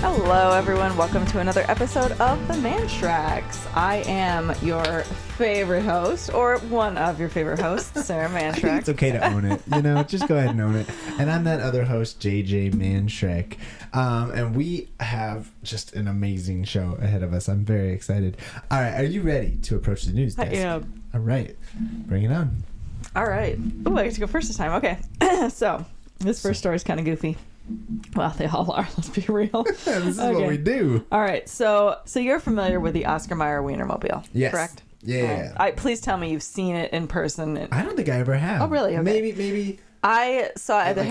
Hello, everyone. Welcome to another episode of The Man Tracks. I am your favorite host, or one of your favorite hosts, Sarah Mantrack. I think it's okay to own it. Just go ahead and own it. And I'm that other host, JJ Mantrack. And we have just an amazing show ahead of us. I'm very excited. All right, are you ready to approach the news desk? I am. All right, bring it on. All right. Oh, I get to go first this time. Okay. So this first story is kind of goofy. Well, they all are. Let's be real. This is what we do. All right. So you're familiar with the Oscar Meyer Weiner mobile, yes. correct? Yeah. Please tell me you've seen it in person. I don't think I ever have. Oh, really? Okay. Maybe. I saw it at the like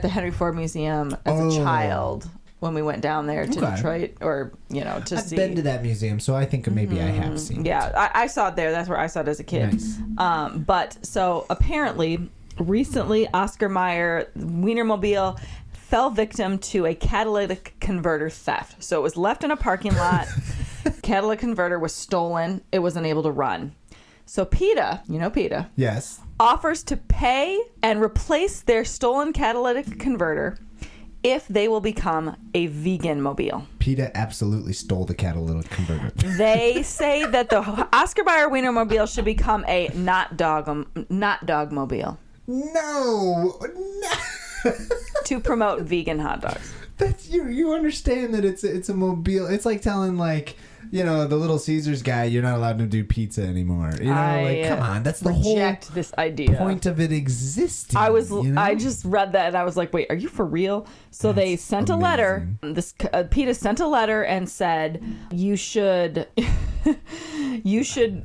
Henry Ford Museum as a child when we went down there to Detroit, or to see. I've been to that museum, so I think maybe I have seen it. Yeah, I saw it there. That's where I saw it as a kid. Nice. But so apparently, recently, Oscar Meyer Wienermobile fell victim to a catalytic converter theft. So it was left in a parking lot. Catalytic converter was stolen. It was unable to run. So PETA, PETA. Yes. Offers to pay and replace their stolen catalytic converter if they will become a vegan mobile. PETA absolutely stole the catalytic converter. They say that the Oscar Meyer Wienermobile should become a not dog mobile. No. To promote vegan hot dogs. That's you understand that it's a mobile. It's like telling the Little Caesars guy you're not allowed to do pizza anymore. Come on, that's the whole this idea. Point of it existing. I just read that and I was like, wait, are you for real? So they sent a letter. PETA sent a letter and said you should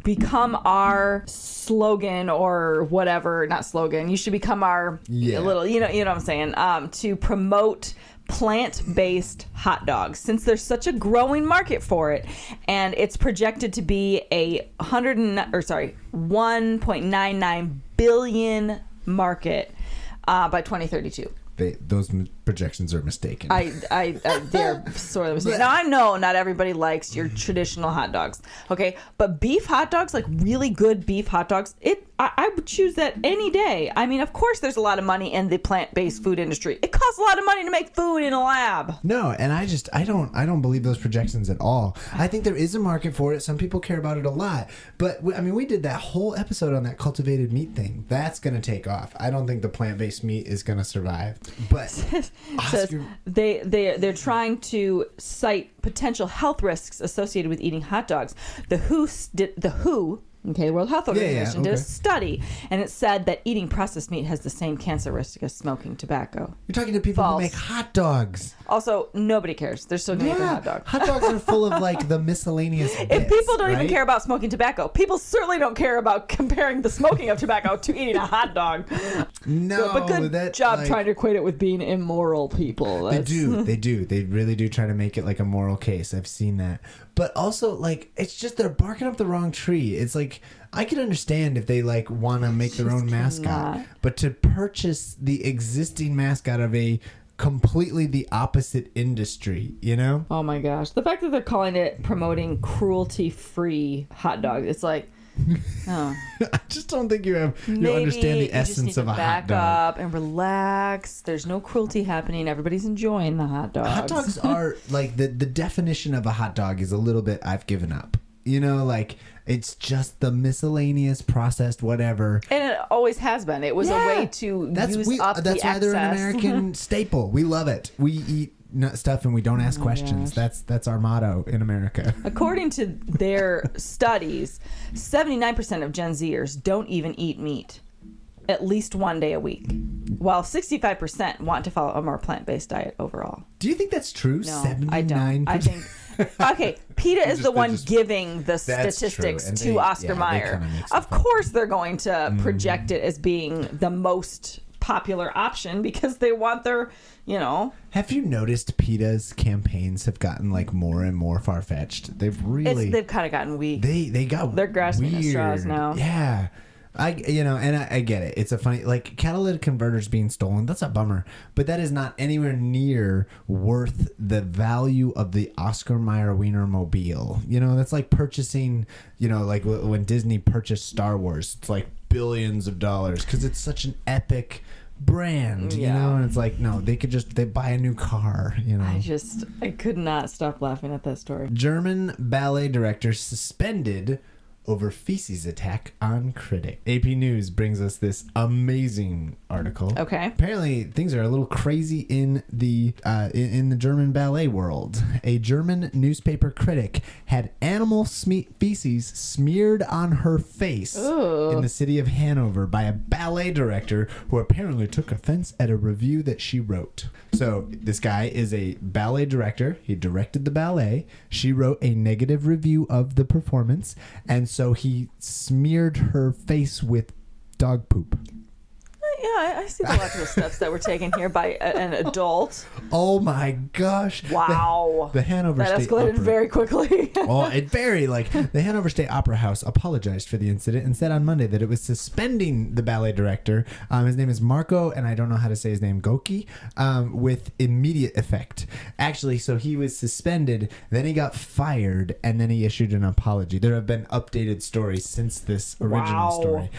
become our slogan or whatever, not slogan. You should become our little, you know what I'm saying, to promote plant-based hot dogs, since there's such a growing market for it, and it's projected to be a 1.99 billion market by 2032. Those projections are mistaken. They're sort of mistaken. Now, I know not everybody likes your traditional hot dogs, okay? But beef hot dogs, like really good beef hot dogs, I would choose that any day. I mean, of course, there's a lot of money in the plant-based food industry. It costs a lot of money to make food in a lab. No, and I don't believe those projections at all. I think there is a market for it. Some people care about it a lot. But, we did that whole episode on that cultivated meat thing. That's going to take off. I don't think the plant-based meat is going to survive. But Oscar... they're trying to cite potential health risks associated with eating hot dogs. The WHO, World Health Organization, did a study, and it said that eating processed meat has the same cancer risk as smoking tobacco. You're talking to people who make hot dogs. Also, nobody cares. They're still going to eat their hot dog. Hot dogs are full of the miscellaneous bits, if people don't even care about smoking tobacco, people certainly don't care about comparing the smoking of tobacco to eating a hot dog. No, but good job trying to equate it with being immoral, people. They do. They really do try to make it like a moral case. I've seen that. But also, it's just they're barking up the wrong tree. It's I could understand if they want to make their own mascot, but to purchase the existing mascot of a completely the opposite industry, Oh my gosh. The fact that they're calling it promoting cruelty-free hot dogs, it's like, oh. I just don't think you understand the essence of a hot dog. Back up and relax. There's no cruelty happening. Everybody's enjoying the hot dogs. Hot dogs are the definition of a hot dog is a little bit I've given up. It's just the miscellaneous processed whatever. And it always has been. It was a way to use up the excess. That's why they're an American staple. We love it. We eat stuff and we don't ask questions. That's our motto in America. According to their studies, 79% of Gen Zers don't even eat meat at least one day a week, while 65% want to follow a more plant-based diet overall. Do you think that's true? No, 79%? I don't. I think... Okay, PETA is the one giving the statistics to Oscar Meyer. Of course they're going to project it as being the most popular option because they want their, Have you noticed PETA's campaigns have gotten more and more far-fetched? They've kind of gotten weak. They're grasping at straws now. Yeah. I get it. It's a funny, catalytic converters being stolen. That's a bummer, but that is not anywhere near worth the value of the Oscar Meyer Wienermobile. That's like purchasing, when Disney purchased Star Wars. It's billions of dollars because it's such an epic brand, you know? And it's like, no, they buy a new car, you know? I could not stop laughing at that story. German ballet director suspended over feces attack on critic. AP News brings us this amazing article. Okay. Apparently, things are a little crazy in the German ballet world. A German newspaper critic had animal feces smeared on her face in the city of Hanover by a ballet director who apparently took offense at a review that she wrote. So this guy is a ballet director. He directed the ballet. She wrote a negative review of the performance, and so he smeared her face with dog poop. Yeah, I see the logical steps that were taken here by an adult. Oh my gosh! Wow, the Hanover that State escalated Opera. very quickly. The Hanover State Opera House apologized for the incident and said on Monday that it was suspending the ballet director. His name is Marco, and I don't know how to say his name, Goki, with immediate effect. Actually, so he was suspended, then he got fired, and then he issued an apology. There have been updated stories since this original story.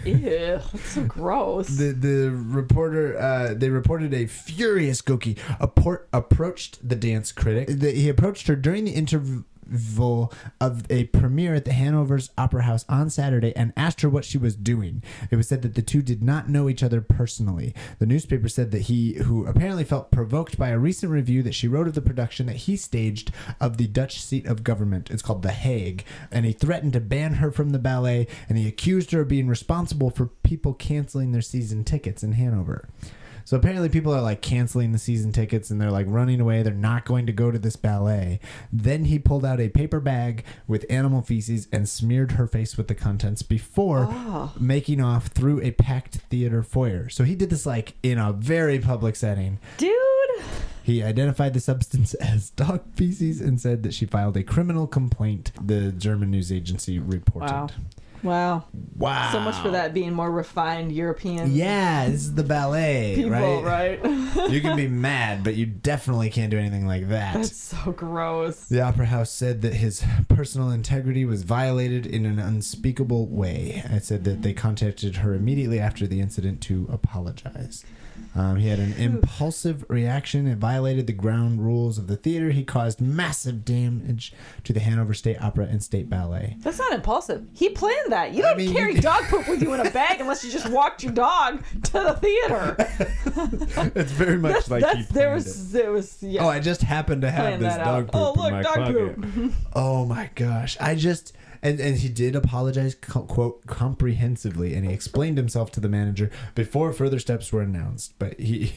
Ew, that's so gross. The reporter, they reported a furious Goki approached the dance critic. He approached her during the interval of a premiere at the Hanover's Opera House on Saturday and asked her what she was doing. It was said that the two did not know each other personally. The newspaper said that he, who apparently felt provoked by a recent review that she wrote of the production that he staged of the Dutch seat of government, it's called The Hague, and he threatened to ban her from the ballet, and he accused her of being responsible for people canceling their season tickets in Hanover. So apparently people are like canceling the season tickets and they're like running away. They're not going to go to this ballet. Then he pulled out a paper bag with animal feces and smeared her face with the contents before making off through a packed theater foyer. So he did this like in a very public setting. Dude. He identified the substance as dog feces and said that she filed a criminal complaint, the German news agency reported. Wow. So much for that being more refined European. Yeah, this is the ballet, people, right? You can be mad, but you definitely can't do anything like that. That's so gross. The Opera House said that his personal integrity was violated in an unspeakable way. It said that they contacted her immediately after the incident to apologize. He had an impulsive reaction. It violated the ground rules of the theater. He caused massive damage to the Hanover State Opera and State Ballet. That's not impulsive. He planned that. You don't carry dog poop with you in a bag unless you just walked your dog to the theater. It's very much he planned it. Yeah. Oh, I just happened to have this dog poop in my pocket. Oh my gosh. And he did apologize, quote, comprehensively, and he explained himself to the manager before further steps were announced. But he...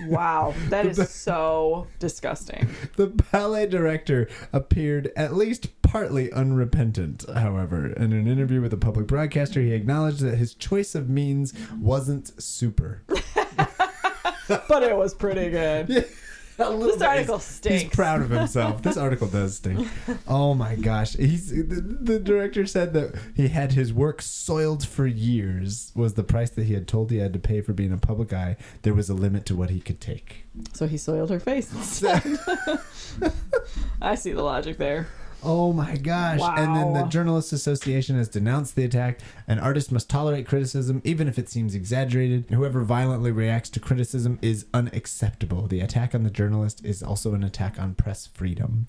Wow, that is so disgusting. The ballet director appeared at least partly unrepentant, however. In an interview with a public broadcaster, he acknowledged that his choice of means wasn't super. But it was pretty good. Yeah. This article stinks. He's proud of himself. This article does stink. Oh my gosh. The director said that he had his work soiled for years was the price that he had told he had to pay for being a public eye. There was a limit to what he could take. So he soiled her face instead. I see the logic there. Oh my gosh. Wow. And then the Journalists Association has denounced the attack. An artist must tolerate criticism, even if it seems exaggerated. Whoever violently reacts to criticism is unacceptable. The attack on the journalist is also an attack on press freedom.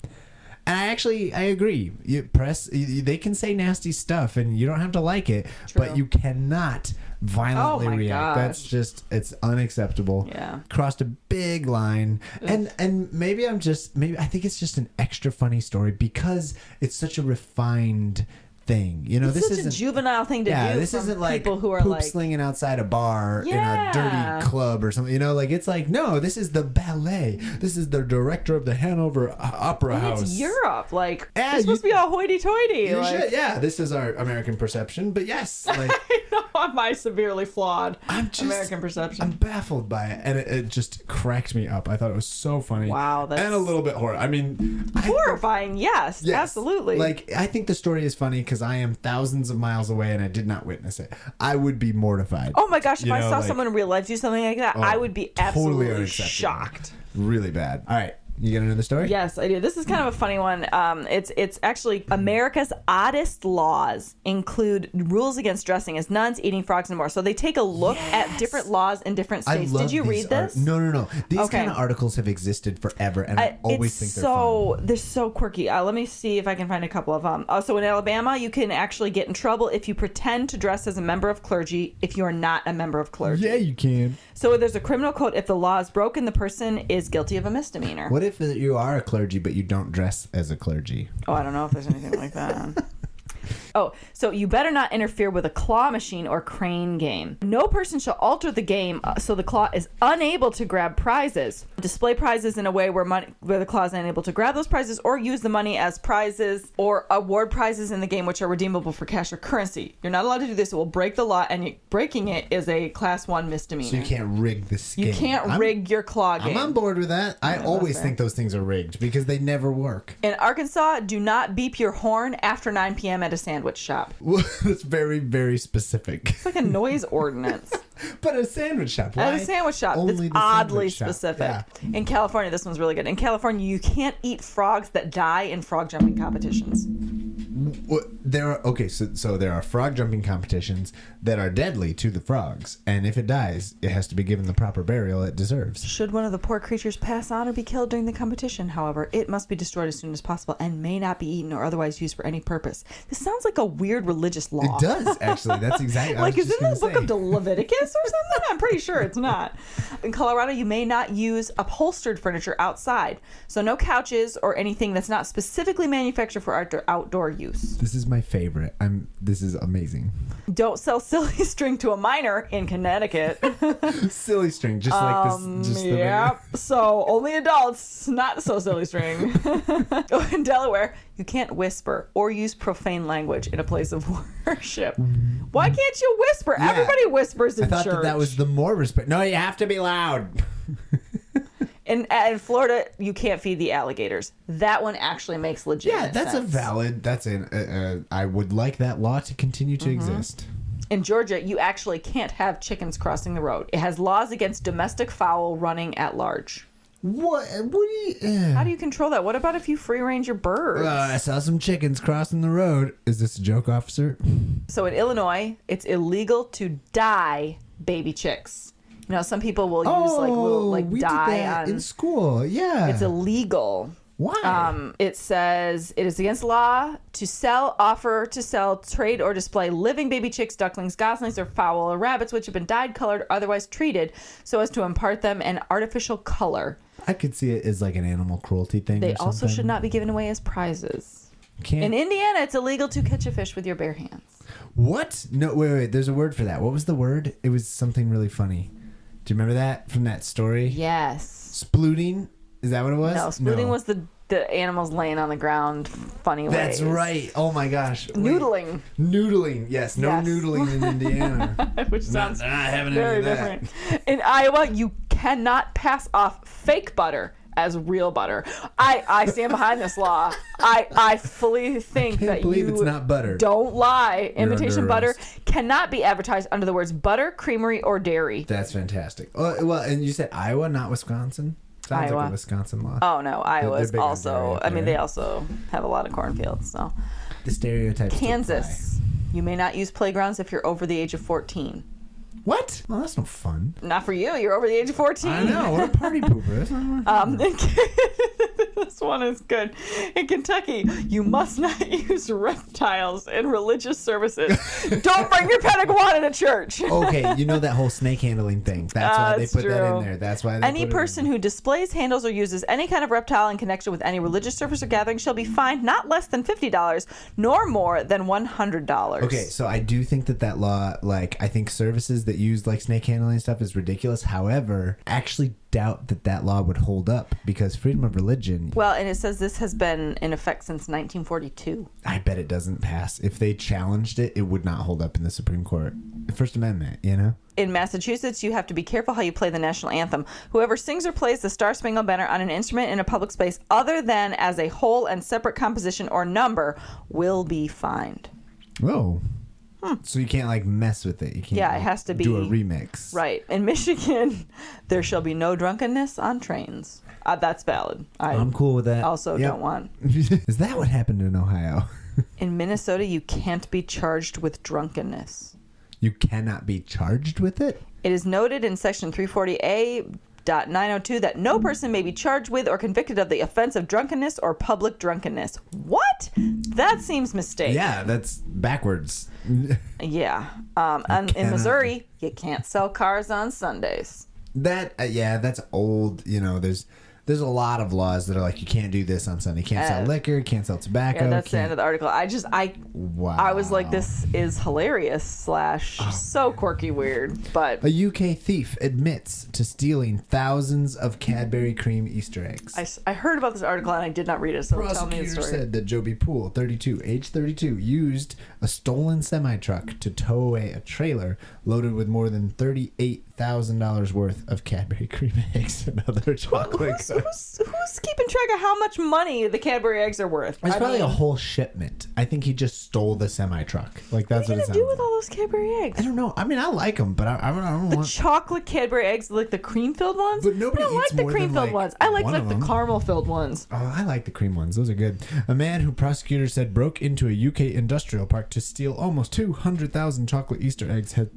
And I agree. They can say nasty stuff and you don't have to like it, but you cannot violently react. Gosh. It's unacceptable. Yeah. Crossed a big line. And maybe I think it's just an extra funny story because it's such a refined thing. You know, this isn't a juvenile thing to do. This isn't like people who are poop like slinging outside a bar in a dirty club or something. You know, like it's like, no, this is the ballet. This is the director of the Hanover Opera House. It's Europe. Like, it's supposed to be all hoity-toity. Yeah, this is our American perception. But yes, like I know my severely flawed American perception. I'm baffled by it, and it just cracked me up. I thought it was so funny. Wow, and a little bit horrifying. I mean, horrifying. Yes, absolutely. Like, I think the story is funny because I am thousands of miles away and I did not witness it. I would be mortified. Oh my gosh, if I saw someone in real life do something like that, I would be absolutely shocked. Really bad. All right. You got another story? Yes, I do. This is kind of a funny one. It's actually America's oddest laws include rules against dressing as nuns, eating frogs, and more. So they take a look at different laws in different states. Did you read this? No. These kind of articles have existed forever, and I always think they're fun. They're so quirky. Let me see if I can find a couple of them. So in Alabama, you can actually get in trouble if you pretend to dress as a member of clergy if you are not a member of clergy. Yeah, you can. So there's a criminal code. If the law is broken, the person is guilty of a misdemeanor. What if you are a clergy, but you don't dress as a clergy? Oh, I don't know if there's anything like that. Oh, so you better not interfere with a claw machine or crane game. No person shall alter the game so the claw is unable to grab prizes. Display prizes in a way where the claw is unable to grab those prizes, or use the money as prizes, or award prizes in the game which are redeemable for cash or currency. You're not allowed to do this. It will break the law, and breaking it is a class 1 misdemeanor. So you can't rig this game. You can't rig your claw game. I'm on board with that. I always think those things are rigged because they never work. In Arkansas, do not beep your horn after 9 p.m. at a sandwich shop. Well, that's very, very specific. It's like a noise ordinance. But a sandwich shop. Why? At a sandwich shop. Only It's the oddly sandwich shop. specific. Yeah. In California, this one's really good. In California, you can't eat frogs that die in frog jumping competitions. So there are frog jumping competitions that are deadly to the frogs, and if it dies, it has to be given the proper burial it deserves. Should one of the poor creatures pass on or be killed during the competition, however, it must be destroyed as soon as possible and may not be eaten or otherwise used for any purpose. This sounds like a weird religious law. It does, actually. That's exactly like, is it in the book of Leviticus or something? I'm pretty sure it's not. In Colorado, you may not use upholstered furniture outside. So no couches or anything that's not specifically manufactured for outdoor use. This is my favorite. This is amazing. Don't sell silly string to a minor in Connecticut. Silly string, just like this. Yeah. So only adults, not so silly string. In Delaware, you can't whisper or use profane language in a place of worship. Why can't you whisper? Yeah. Everybody whispers in church. I thought that was the more respect. No, you have to be loud. In Florida, you can't feed the alligators. That one actually makes legitimate sense. I would like that law to continue to exist. In Georgia, you actually can't have chickens crossing the road. It has laws against domestic fowl running at large. What do you... How do you control that? What about if you free range your birds? I saw some chickens crossing the road. Is this a joke, officer? So in Illinois, it's illegal to dye baby chicks. You know, some people will use we dye did that on in school. Yeah, it's illegal. Why? It says it is against law to sell, offer to sell, trade, or display living baby chicks, ducklings, goslings, or fowl or rabbits which have been dyed, colored, or otherwise treated so as to impart them an artificial color. I could see it as like an animal cruelty thing. They also should not be given away as prizes. In Indiana, it's illegal to catch a fish with your bare hands. What? No, wait. There's a word for that. What was the word? It was something really funny. Do you remember that from that story? Yes. Splooting? Is that what it was? No, splooting was the animals laying on the ground funny ways. That's right. Oh my gosh. Noodling. Noodling. Yes. No noodling in Indiana. Which sounds they're not having very any of that. different. In Iowa, you cannot pass off fake butter as real butter. I stand behind this law. I fully think that it's not butter. Don't lie. You're Imitation under butter arrest. cannot be advertised under the words butter, creamery, or dairy. That's fantastic. Well, and you said Iowa, not Wisconsin? Sounds Iowa. like a Wisconsin law. Oh no, Iowa is big on also. dairy up I mean, there. they also have a lot of cornfields. So The stereotypes still Kansas, you may not use playgrounds if you're over the age of 14. apply. What? Well, that's no fun. Not for you. You're over the age of 14. I know. What a party pooper. That's not This one is good. In Kentucky, you must not use reptiles in religious services. Don't bring your pet iguana to church. Okay, you know that whole snake handling thing. That's why they That's put that true. in there. That's why they Any put it person in who displays, handles, or uses any kind of reptile in connection with any religious service or gathering shall be fined not less than $50 nor more than $100. Okay, so I do think that law, like, I think services that use, like, snake handling stuff is ridiculous. However, I actually doubt that law would hold up because freedom of religion... Well, and it says this has been in effect since 1942. I bet it doesn't pass. If they challenged it, it would not hold up in the Supreme Court. The First Amendment, you know? In Massachusetts, you have to be careful how you play the national anthem. Whoever sings or plays the Star Spangled Banner on an instrument in a public space other than as a whole and separate composition or number will be fined. Whoa. So you can't like mess with it. You can't. Yeah, it like, has to be do a remix. Right. In Michigan, there shall be no drunkenness on trains. That's valid. I'm cool with that. Also don't want. Is that what happened in Ohio? In Minnesota, you can't be charged with drunkenness. You cannot be charged with it? It is noted in Section 340A.902 that no person may be charged with or convicted of the offense of drunkenness or public drunkenness. What? That seems mistaken. Yeah, that's backwards. Yeah. And in Missouri, you can't sell cars on Sundays. That's old. You know, there's a lot of laws that are like, you can't do this on Sunday. You can't sell liquor, can't sell tobacco. Yeah, that's the end of the article. I was like, this is hilarious / so quirky weird. But a UK thief admits to stealing thousands of Cadbury cream Easter eggs. I heard about this article and I did not read it, so tell me the story. Said that Joby Poole, age 32, used a stolen semi-truck to tow away a trailer loaded with more than $38,000 worth of Cadbury cream eggs and other chocolate. Who's keeping track of how much money the Cadbury eggs are worth? It's probably a whole shipment. I think he just stole the semi-truck. Like, that's what it sounds like. What are you going to do with all those Cadbury eggs? I don't know. I mean, I like them, but I don't want... The chocolate Cadbury eggs, like the cream-filled ones? But nobody eats like the more cream-filled than, ones. I like them. the caramel-filled ones. Oh, I like the cream ones. Those are good. A man who prosecutors said broke into a UK industrial park to steal almost 200,000 chocolate Easter eggs has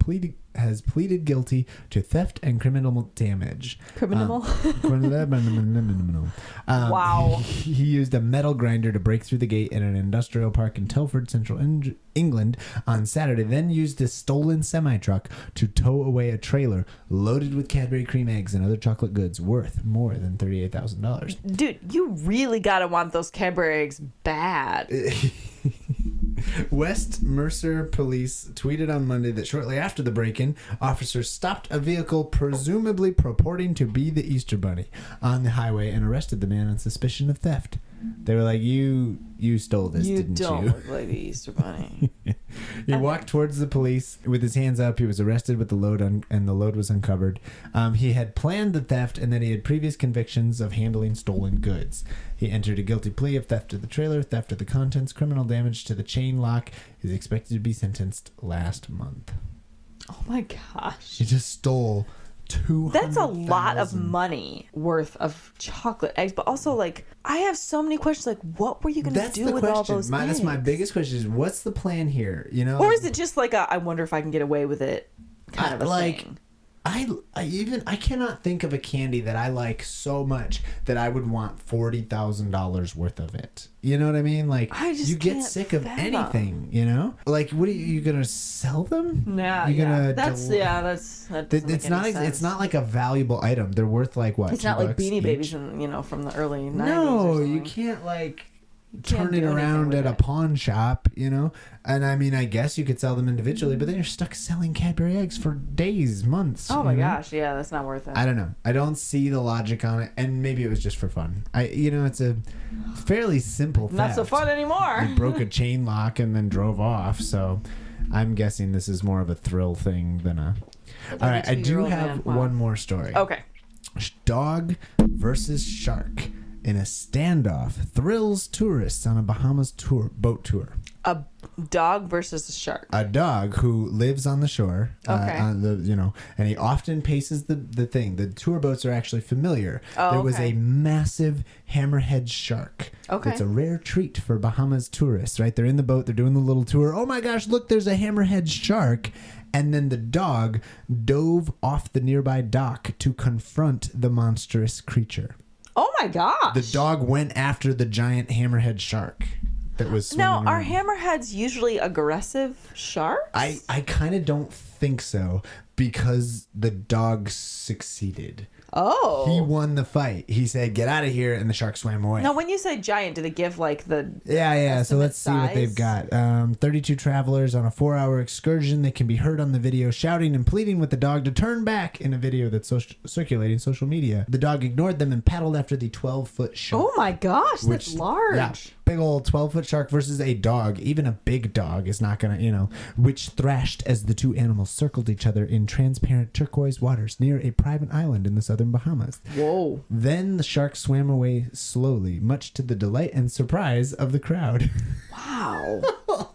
pleaded guilty to theft and criminal damage. Criminal? Wow. He used a metal grinder to break through the gate in an industrial park in Telford, Central England on Saturday, then used a stolen semi-truck to tow away a trailer loaded with Cadbury cream eggs and other chocolate goods worth more than $38,000. Dude, you really gotta want those Cadbury eggs bad. West Mercer police tweeted on Monday that shortly after the break-in, officers stopped a vehicle presumably purporting to be the Easter Bunny on the highway and arrested the man on suspicion of theft. They were like, you stole this, didn't you? You don't look like the Easter Bunny. He walked towards the police with his hands up. He was arrested with the load and the load was uncovered. He had planned the theft and then he had previous convictions of handling stolen goods. He entered a guilty plea of theft of the trailer, theft of the contents, criminal damage to the chain lock. He's expected to be sentenced last month. Oh my gosh. He just stole 200,000. That's a lot of money worth of chocolate eggs, but also like I have so many questions. Like, what were you going to do with all those eggs? That's my biggest question: is what's the plan here? You know, or is it just like I wonder if I can get away with it kind of a thing? I cannot think of a candy that I like so much that I would want $40,000 worth of it. You know what I mean? Like, you get sick of anything. You know, like, what are you gonna sell them? Nah, you're gonna it's not like a valuable item. They're worth like what? It's not like Beanie each? Babies, from the early 90s. No, you can't like turn it around at a pawn shop, you know? And I mean, I guess you could sell them individually, but then you're stuck selling Cadbury eggs for days, months. Oh my gosh, yeah, that's not worth it. I don't know. I don't see the logic on it, and maybe it was just for fun. It's a fairly simple theft. Not so fun anymore. He broke a chain lock and then drove off, so I'm guessing this is more of a thrill thing than a... All right, I do have one more story. Okay. Dog versus shark in a standoff thrills tourists on a Bahamas boat tour. A dog versus a shark. A dog who lives on the shore. Okay. And he often paces the thing. The tour boats are actually familiar. Oh, there was a massive hammerhead shark. Okay. It's a rare treat for Bahamas tourists, right? They're in the boat. They're doing the little tour. Oh my gosh, look, there's a hammerhead shark. And then the dog dove off the nearby dock to confront the monstrous creature. Oh my gosh. The dog went after the giant hammerhead shark that was swimming around. Are hammerheads usually aggressive sharks? I kind of don't think so because the dog succeeded. Oh. He won the fight. He said, get out of here, and the shark swam away. Now, when you say giant, do they give like the Yeah. So let's see what they've got. 32 travelers on a 4-hour excursion. They can be heard on the video shouting and pleading with the dog to turn back in a video that's circulating social media. The dog ignored them and paddled after the 12-foot shark. Oh my gosh, that's large. Yeah, big old 12-foot shark versus a dog. Even a big dog is not going to, which thrashed as the two animals circled each other in transparent turquoise waters near a private island in the southern Bahamas. Whoa. Then the shark swam away slowly, much to the delight and surprise of the crowd. Wow.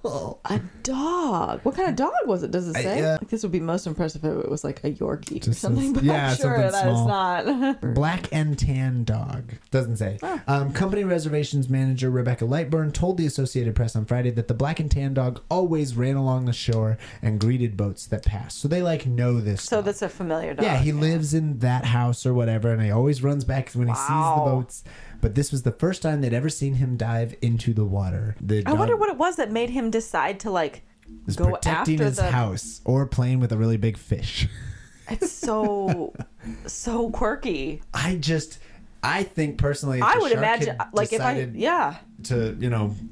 A dog. What kind of dog was it? Does it say? Like, this would be most impressive if it was like a Yorkie or something. But I'm sure that it's not. Black and tan dog. Doesn't say. Company reservations manager Rebecca Lightburn told the Associated Press on Friday that the black and tan dog always ran along the shore and greeted boats that passed. So they like know this. So that's a familiar dog. Yeah, he lives in that house or whatever, and he always runs back when he sees the boats. But this was the first time they'd ever seen him dive into the water. I wonder what it was that made him decide to like go protecting after his house or playing with a really big fish. It's so quirky. I think personally, I would imagine like if I to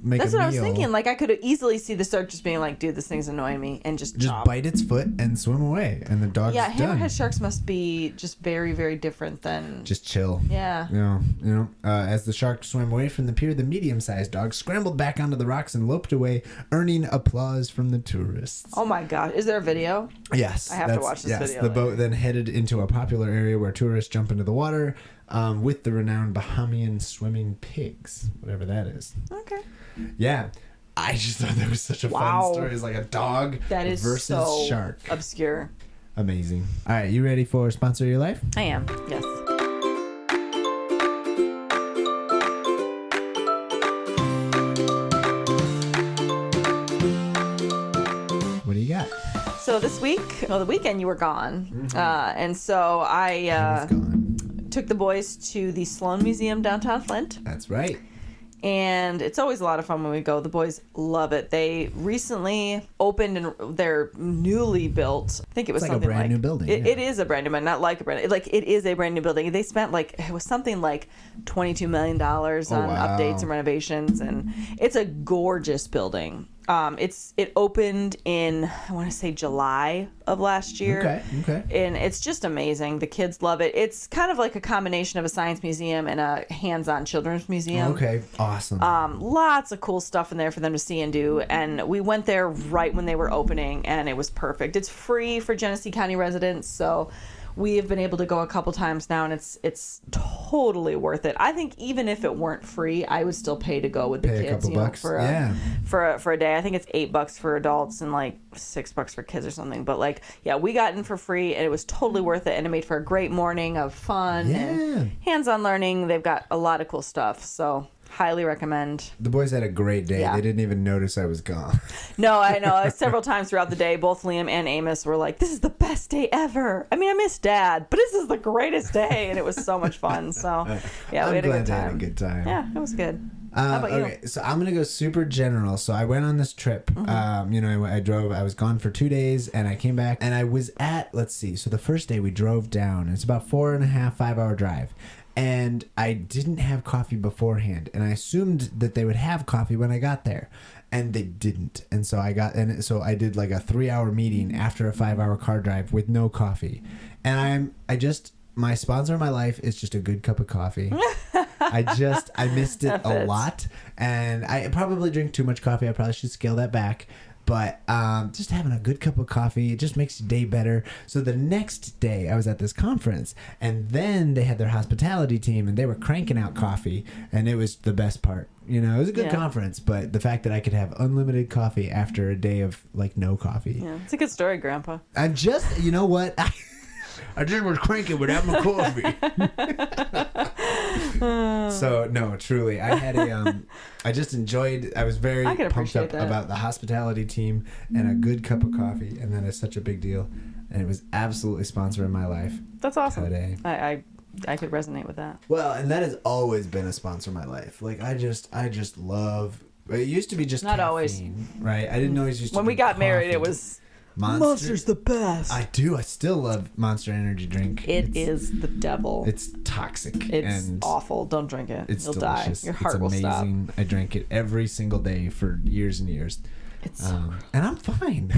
make that's a what meal, I was thinking. Like I could easily see the shark just being like, dude, this thing's annoying me, and just bite its foot and swim away, and the dog's done. Hammerhead sharks must be just very, very different than just chill. Yeah. As the shark swam away from the pier, the medium-sized dog scrambled back onto the rocks and loped away, earning applause from the tourists. Oh my god, is there a video? Yes, I have to watch this video. The boat then headed into a popular area where tourists jump into the water. With the renowned Bahamian swimming pigs, whatever that is. Okay. Yeah. I just thought that was such a fun story. It's like a dog versus so shark. Obscure. Amazing. All right, you ready for Sponsor Your Life? I am, yes. What do you got? So this week, the weekend you were gone. Mm-hmm. And so I was gone. Took the boys to the Sloan Museum downtown Flint. That's right. And it's always a lot of fun when we go. The boys love it. They recently opened and they're newly built. I think it was like something a brand new building. It is a brand new, but not like a brand. Like it is a brand new building. They spent it was something like $22 million on updates and renovations, and it's a gorgeous building. It opened in, I want to say, July of last year. Okay. And it's just amazing. The kids love it. It's kind of like a combination of a science museum and a hands-on children's museum. Okay, awesome. Lots of cool stuff in there for them to see and do. And we went there right when they were opening, and it was perfect. It's free for Genesee County residents, so we have been able to go a couple times now, and it's totally worth it. I think even if it weren't free, I would still pay to go with the kids. A couple bucks. For a day. I think it's $8 for adults and like $6 for kids or something. But we got in for free, and it was totally worth it. And it made for a great morning of fun and hands-on learning. They've got a lot of cool stuff. So highly recommend. The boys had a great day. Yeah. They didn't even notice I was gone. No, I know. Several times throughout the day, both Liam and Amos were like, this is the best day ever. I mean, I miss Dad, but this is the greatest day. And it was so much fun. So, yeah, we had a good time. I had a good time. Yeah, it was good. How about you? Okay, so I'm going to go super general. So I went on this trip. Mm-hmm. I drove. I was gone for 2 days, and I came back, and I was so the first day we drove down. It's about 4.5-5 hour drive. And I didn't have coffee beforehand, and I assumed that they would have coffee when I got there, and they didn't. And so I did like a 3-hour meeting after a 5-hour car drive with no coffee. And my sponsor in my life is just a good cup of coffee. I missed it a lot, and I probably drink too much coffee. I probably should scale that back. But just having a good cup of coffee, it just makes your day better. So the next day, I was at this conference, and then they had their hospitality team, and they were cranking out coffee, and it was the best part. It was a good conference, but the fact that I could have unlimited coffee after a day of no coffee. Yeah, it's a good story, Grandpa. I'm just, you know what? I just was cranking without my coffee. So no, truly, I had I just enjoyed. I was very pumped up about the hospitality team and a good cup of coffee, and that is such a big deal. And it was absolutely sponsoring my life. That's awesome. Today. I could resonate with that. Well, and that has always been a sponsor of my life. I just love. It used to be just not caffeine, always, right? I didn't always used to. When we got married, it was. Monster's the best. I do. I still love Monster Energy drink. It is the devil. It's toxic. It's awful. Don't drink it. You'll delicious. Die. Your heart will stop. It's amazing. I drank it every single day for years and years. It's so and I'm fine.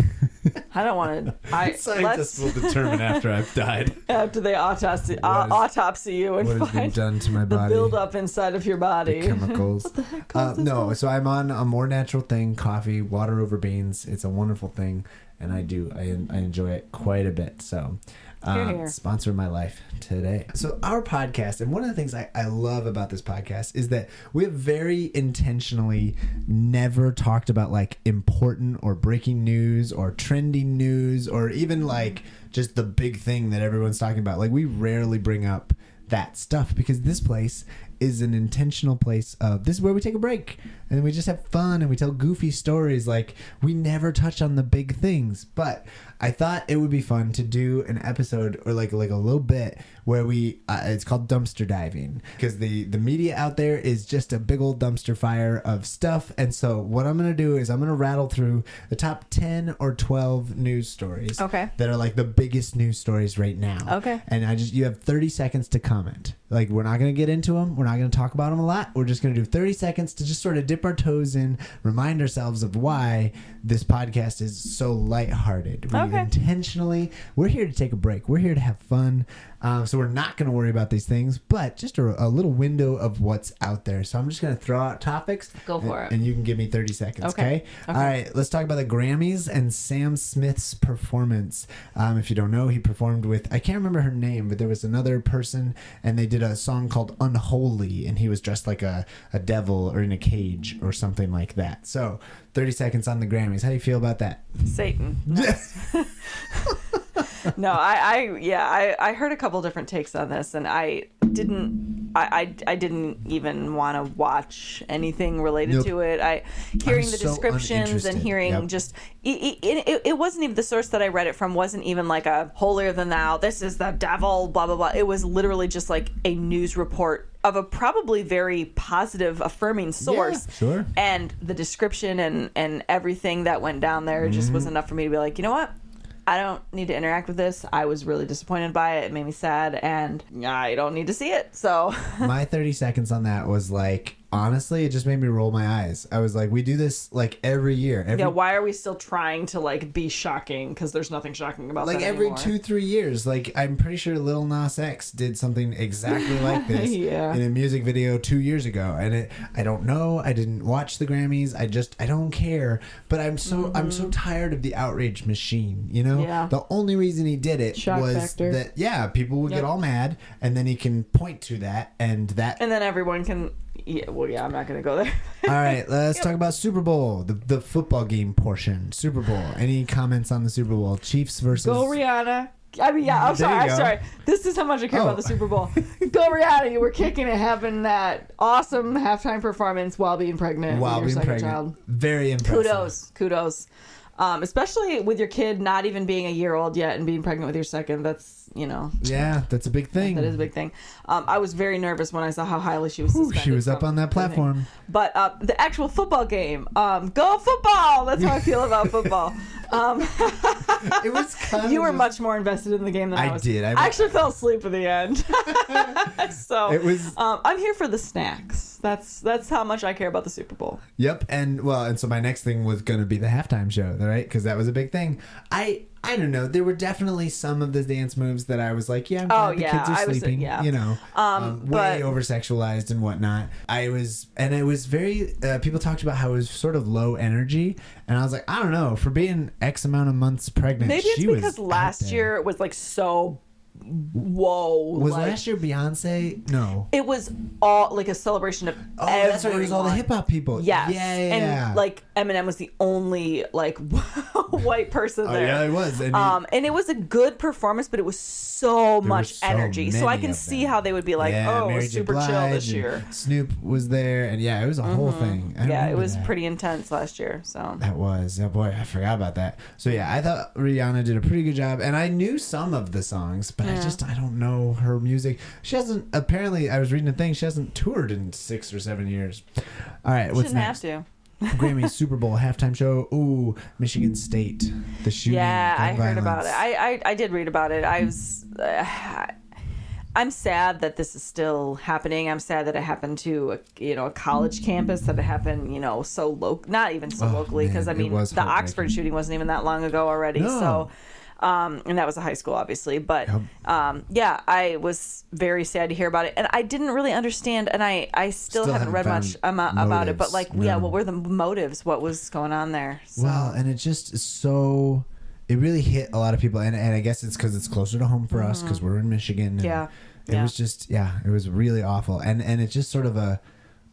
I don't want to. Scientists will determine after I've died. After they autopsy you and what has been done to my the body. buildup inside of your body. The chemicals. What the heck no, so I'm on a more natural thing: coffee, water over beans. It's a wonderful thing. And I enjoy it quite a bit. So, Here. Sponsor my life today. So our podcast, and one of the things I love about this podcast is that we have very intentionally never talked about like important or breaking news or trending news or even like just the big thing that everyone's talking about. Like we rarely bring up that stuff because this place is an intentional place of this is where we take a break and we just have fun and we tell goofy stories. Like we never touch on the big things, but I thought it would be fun to do an episode or like a little bit where we it's called dumpster diving because the media out there is just a big old dumpster fire of stuff. And so what I'm going to do is I'm going to rattle through the top 10 or 12 news stories that are like the biggest news stories right now. Okay. And you have 30 seconds to comment. Like we're not going to get into them. We're not going to talk about them a lot. We're just going to do 30 seconds to just sort of dip our toes in, remind ourselves of why this podcast is so lighthearted. Intentionally, we're here to take a break. We're here to have fun. So we're not going to worry about these things, but just a little window of what's out there. So I'm just going to throw out topics. Go for it. And you can give me 30 seconds, okay? All right, let's talk about the Grammys and Sam Smith's performance. If you don't know, he performed with, I can't remember her name, but there was another person, and they did a song called Unholy, and he was dressed like a devil or in a cage or something like that. So 30 seconds on the Grammys. How do you feel about that? Satan. No, I heard a couple different takes on this, and I didn't even want to watch anything related to it. Hearing the descriptions and hearing just it wasn't even the source that I read it from wasn't even like a holier than thou. This is the devil, blah blah blah. It was literally just like a news report of a probably very positive, affirming source. Yeah, sure. And the description and everything that went down there just was enough for me to be like, you know what? I don't need to interact with this. I was really disappointed by it. It made me sad, and I don't need to see it. So my 30 seconds on that was like, honestly, it just made me roll my eyes. I was like, we do this like every year. Why are we still trying to like be shocking? Because there's nothing shocking about like that every anymore. 2-3 years. Like I'm pretty sure Lil Nas X did something exactly like this in a music video 2 years ago. And I don't know. I didn't watch the Grammys. I don't care. But I'm so tired of the outrage machine. You know, the only reason he did it was that people would get all mad, and then he can point to that, and then everyone can. Yeah, I'm not going to go there. All right, let's talk about Super Bowl, the football game portion. Super Bowl. Any comments on the Super Bowl? Chiefs versus... Go Rihanna. I mean, I'm sorry. This is how much I care about the Super Bowl. Go Rihanna. You were kicking it, having that awesome halftime performance while being pregnant. While being pregnant. Child. Very impressive. Kudos. Especially with your kid not even being a year old yet and being pregnant with your second. That's, Yeah, that's a big thing. That is a big thing. I was very nervous when I saw how highly she was suspended. She was up on that platform. But the actual football game, go football! That's how I feel about football. It was kind You were much more invested in the game than I was. I did. I actually fell asleep at the end. So it was. I'm here for the snacks. That's how much I care about the Super Bowl. Yep, and so my next thing was going to be the halftime show, right? Because that was a big thing. I don't know. There were definitely some of the dance moves that I was like, I'm glad the kids are sleeping. Way over sexualized and whatnot. It was very. People talked about how it was sort of low energy, and I was like, I don't know. For being X amount of months pregnant, maybe it's because last year it was like so. Whoa! Was last year Beyonce? No, it was all like a celebration of. Oh, that's right. It was all the hip hop people. Yes. Yeah. And like Eminem was the only like white person there. Yeah, it was. And it was a good performance, but it was so much energy. So I can see how they would be like, Mary super J. Blige chill this year. Snoop was there, and it was a whole thing. It was pretty intense last year. So that was. Oh boy, I forgot about that. So I thought Rihanna did a pretty good job, and I knew some of the songs, but I don't know her music. She hasn't, apparently, I was reading a thing, she hasn't toured in 6 or 7 years. All right, what's next? Shouldn't have to. Grammy Super Bowl halftime show. Ooh, Michigan State. The shooting. Yeah, I heard about it. I did read about it. I'm sad that this is still happening. I'm sad that it happened to a college campus, that it happened, so not even so locally, because the Oxford shooting wasn't even that long ago already. No. So and that was a high school, obviously. But I was very sad to hear about it, and I didn't really understand, and I still haven't read much about it. But what were the motives? What was going on there? So. Well, and it just is so. it really hit a lot of people, and I guess it's because it's closer to home for us because we're in Michigan. And it was just it was really awful, and it's just sort of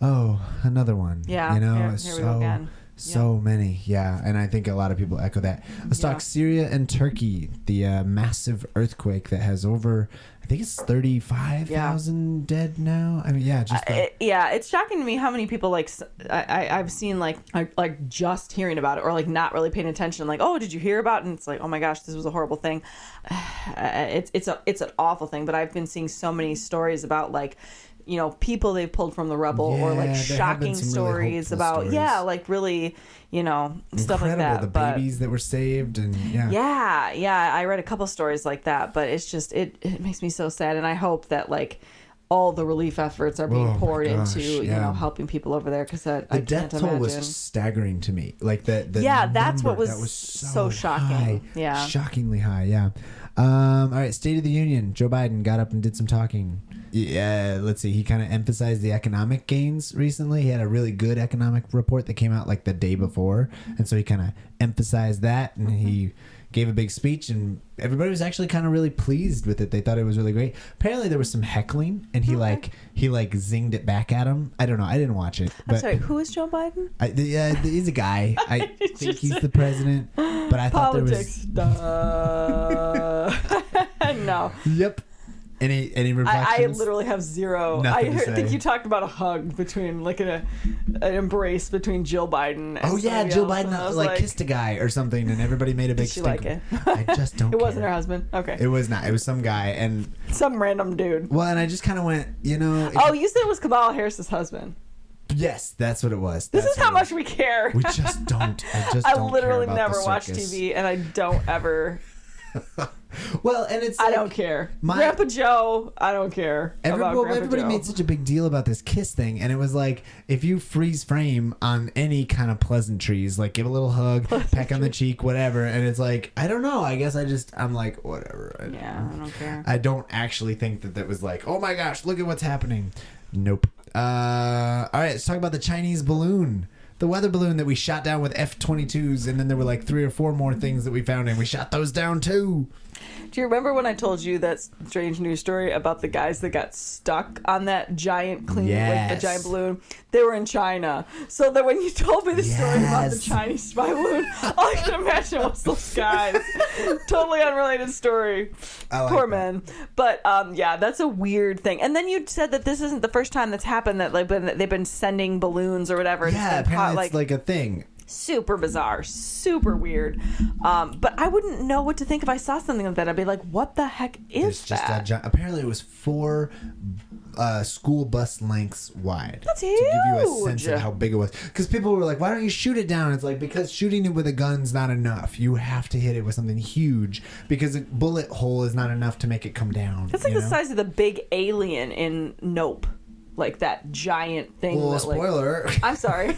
another one. Yeah, you know, here we go again. So many, and I think a lot of people echo that. Let's talk Syria and Turkey, the massive earthquake that has over, I think it's 35,000 dead now. I mean, it's shocking to me how many people like I've seen like just hearing about it or like not really paying attention. Like, oh, did you hear about it? And it's like, oh my gosh, this was a horrible thing. It's an awful thing. But I've been seeing so many stories about like, you know, people they've pulled from the rubble or like shocking stories really about stories. Like really, you know, stuff like that. The babies that were saved and I read a couple stories like that, but it's just it makes me so sad, and I hope that like all the relief efforts are being poured into you know, helping people over there, because the death toll was staggering to me. Like that's what was so shocking. High, shockingly high. All right, State of the Union. Joe Biden got up and did some talking. Yeah, let's see. He kind of emphasized the economic gains recently. He had a really good economic report that came out like the day before, and so he kind of emphasized that, and he gave a big speech, and everybody was actually kind of really pleased with it. They thought it was really great. Apparently, there was some heckling, and he zinged it back at him. I don't know. I didn't watch it. But I'm sorry. Who is Joe Biden? He's a guy. I think he's the president. But I thought politics. No. Yep. Any reflections? I literally have zero. I think you talked about a hug between like an embrace between Jill Biden. And Jill Biden like kissed a guy or something, and everybody made a big stink. Like it? I just don't. It wasn't her husband. Okay. It was not. It was some guy and some random dude. Well, and I just kind of went, you know. You said it was Kamala Harris's husband. Yes, that's what it was. This is how much we care. We just don't. I literally never watch TV, and I don't ever. Well, and it's I don't care. Grandpa Joe, I don't care. Everybody made such a big deal about this kiss thing, and it was like, if you freeze frame on any kind of pleasantries, like give a little hug, peck on the cheek, whatever, and it's like, I don't know. I guess I'm like, whatever. I don't care. I don't actually think that was like, oh my gosh, look at what's happening. Nope. All right, let's talk about the Chinese balloon. The weather balloon that we shot down with F-22s, and then there were like 3 or 4 more things that we found, and we shot those down too. Do you remember when I told you that strange news story about the guys that got stuck on that giant the giant balloon? They were in China. So that when you told me the story about the Chinese spy balloon, all I can imagine was those guys. Totally unrelated story. Poor men. But that's a weird thing. And then you said that this isn't the first time that's happened, that they've been sending balloons or whatever. Yeah, apparently it's like a thing. Super bizarre, super weird. But I wouldn't know what to think if I saw something like that. I'd be like, what the heck is that? Apparently it was 4 school bus lengths wide. That's huge. To give you a sense of how big it was. Because people were like, why don't you shoot it down? It's like, because shooting it with a gun's not enough. You have to hit it with something huge, because a bullet hole is not enough to make it come down. That's like the size of the big alien in Nope. Like that giant thing. Well, spoiler. I'm sorry.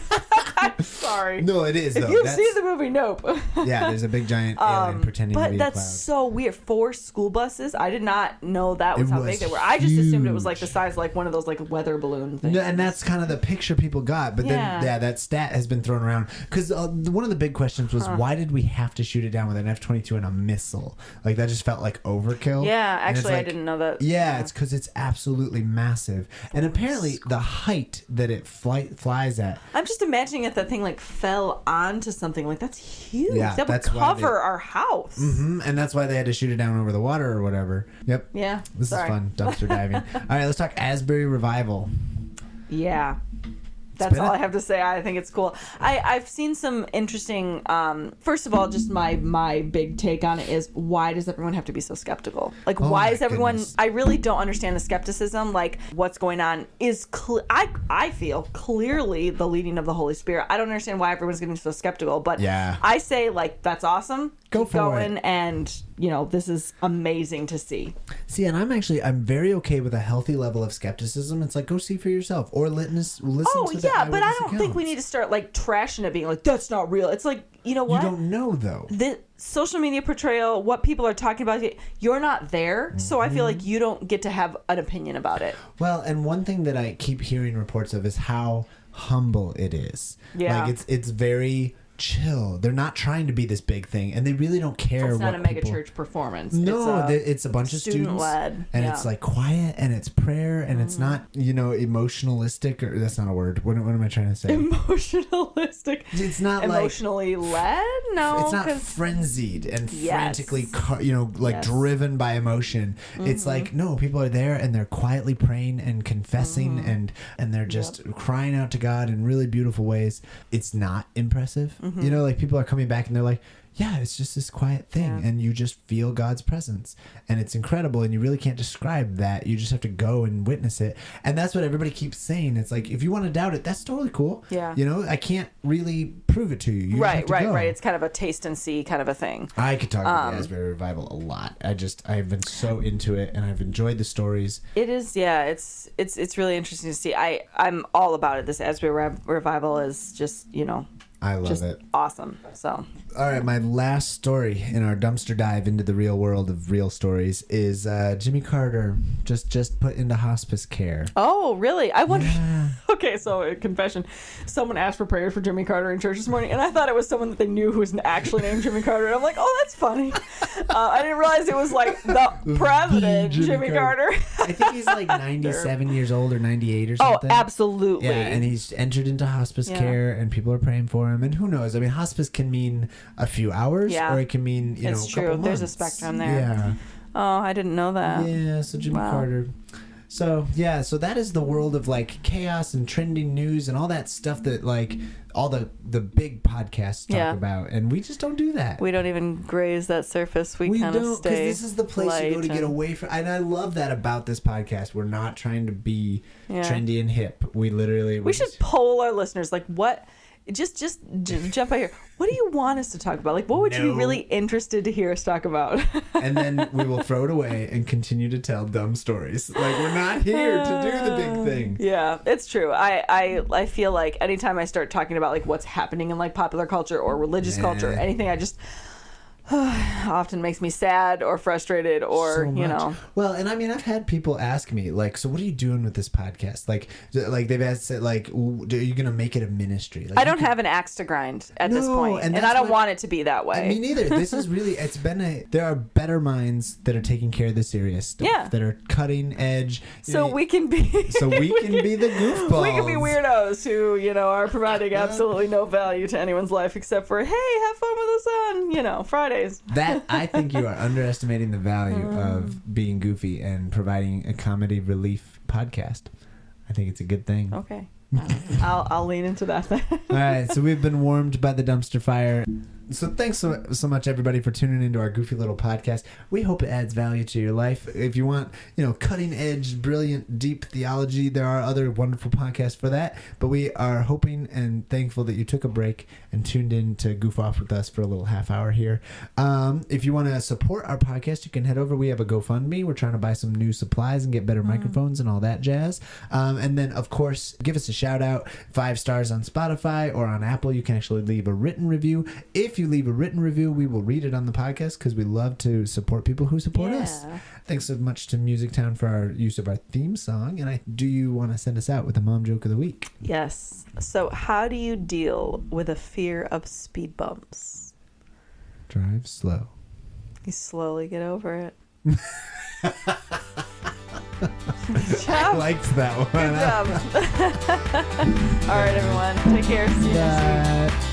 I'm sorry. No, it is, though. If you've seen the movie Nope. Yeah, there's a big giant alien pretending to be a cloud. But that's so weird. 4 school buses? I did not know that was how big they were. I just assumed it was like the size like one of those like weather balloon things. No, and that's kind of the picture people got. But then, that stat has been thrown around. Because one of the big questions was, why did we have to shoot it down with an F-22 and a missile? Like, that just felt like overkill. Yeah, actually, I didn't know that. Yeah, it's because it's absolutely massive. And apparently, the height that it flies at. I'm just imagining if that thing like fell onto something. Like, that's huge. Yeah, that would cover our house. Mm-hmm, and that's why they had to shoot it down over the water or whatever. Yep. Yeah. This is fun. Dumpster diving. All right, let's talk Asbury Revival. Yeah. That's all I have to say. I think it's cool. I've seen some interesting. First of all, just my big take on it is, why does everyone have to be so skeptical? Like, why is everyone? Goodness. I really don't understand the skepticism. Like, what's going on is I feel clearly the leading of the Holy Spirit. I don't understand why everyone's getting so skeptical. But I say, like, that's awesome. Keep going, and this is amazing to see. See, and I'm very okay with a healthy level of skepticism. It's like, go see for yourself, or listen to yeah, but I don't think we need to start like trashing it, being like, that's not real. It's like, you know what? You don't know, though. The social media portrayal, what people are talking about, you're not there, so I feel like you don't get to have an opinion about it. Well, and one thing that I keep hearing reports of is how humble it is. Yeah. Like, it's very chill. They're not trying to be this big thing, and they really don't care. It's not what a mega people... church performance. No, it's a bunch of students, led, and it's like quiet, and it's prayer, and it's not emotionalistic, or that's not a word. What am I trying to say? Emotionalistic. It's not emotionally led. No, it's not frenzied and frantically, Yes. driven by emotion. It's like no, people are there and they're quietly praying and confessing and they're just crying out to God in really beautiful ways. It's not impressive. Like people are coming back and they're like, yeah, it's just this quiet thing, and you just feel God's presence, and it's incredible, and you really can't describe that. You just have to go and witness it, and that's what everybody keeps saying. It's like, if you want to doubt it, that's totally cool. Yeah. I can't really prove it to you. Right. It's kind of a taste and see kind of a thing. I could talk about the Asbury Revival a lot. I've been so into it, and I've enjoyed the stories. It is, it's really interesting to see. I'm all about it. This Asbury Revival is just, I love it. Awesome. So, all right, my last story in our dumpster dive into the real world of real stories is Jimmy Carter just put into hospice care. Oh, really? I wonder. Yeah. Okay, so confession. Someone asked for prayers for Jimmy Carter in church this morning, and I thought it was someone that they knew who was actually named Jimmy Carter. And I'm like, oh, that's funny. I didn't realize it was like the president, Jimmy Carter. I think he's like 97 years old or 98 or something. Oh, absolutely. Yeah, and he's entered into hospice care, and people are praying for him. And who knows? I mean, hospice can mean a few hours, or it can mean, it's a true. couple months. There's a spectrum there. Yeah. Oh, I didn't know that. Yeah, so Jimmy Carter. So that is the world of like chaos and trending news and all that stuff that like all the big podcasts talk about, and we just don't do that. We don't even graze that surface. We kind of don't, stay. because this is the place you go to get away from. And I love that about this podcast. We're not trying to be trendy and hip. We literally. We should poll our listeners. Like, what? Just jump out here. What do you want us to talk about? Like, what would you be really interested to hear us talk about? And then we will throw it away and continue to tell dumb stories. Like, we're not here to do the big thing. Yeah, it's true. I feel like anytime I start talking about like what's happening in like popular culture or religious culture or anything, I just often makes me sad or frustrated or Well, and I mean, I've had people ask me like, so what are you doing with this podcast? Like they've asked like, are you gonna make it a ministry? Like, I don't have an axe to grind at this point, and I don't want it to be that way. Me neither. This is really, there are better minds that are taking care of the serious stuff, that are cutting edge. So we can be the goofballs. We can be weirdos who, are providing absolutely no value to anyone's life except for, hey, have fun with us on, Friday. That, I think you are underestimating the value of being goofy and providing a comedy relief podcast. I think it's a good thing. Okay. I'll lean into that then. All right, so we've been warmed by the dumpster fire. So thanks so much, everybody, for tuning into our goofy little podcast. We hope it adds value to your life. If you want, cutting edge, brilliant, deep theology, there are other wonderful podcasts for that. But we are hoping and thankful that you took a break and tuned in to goof off with us for a little half hour here. If you want to support our podcast, you can head over. We have a GoFundMe. We're trying to buy some new supplies and get better microphones and all that jazz. And then, of course, give us a shout out. 5 stars on Spotify or on Apple. You can actually leave a written review. If you leave a written review, we will read it on the podcast because we love to support people who support us. Thanks so much to Music Town for our use of our theme song. And do you want to send us out with a mom joke of the week? Yes. So how do you deal with a fear of speed bumps? Drive slow. You slowly get over it. I liked that one. Good job. All right, everyone. Take care. See you next week.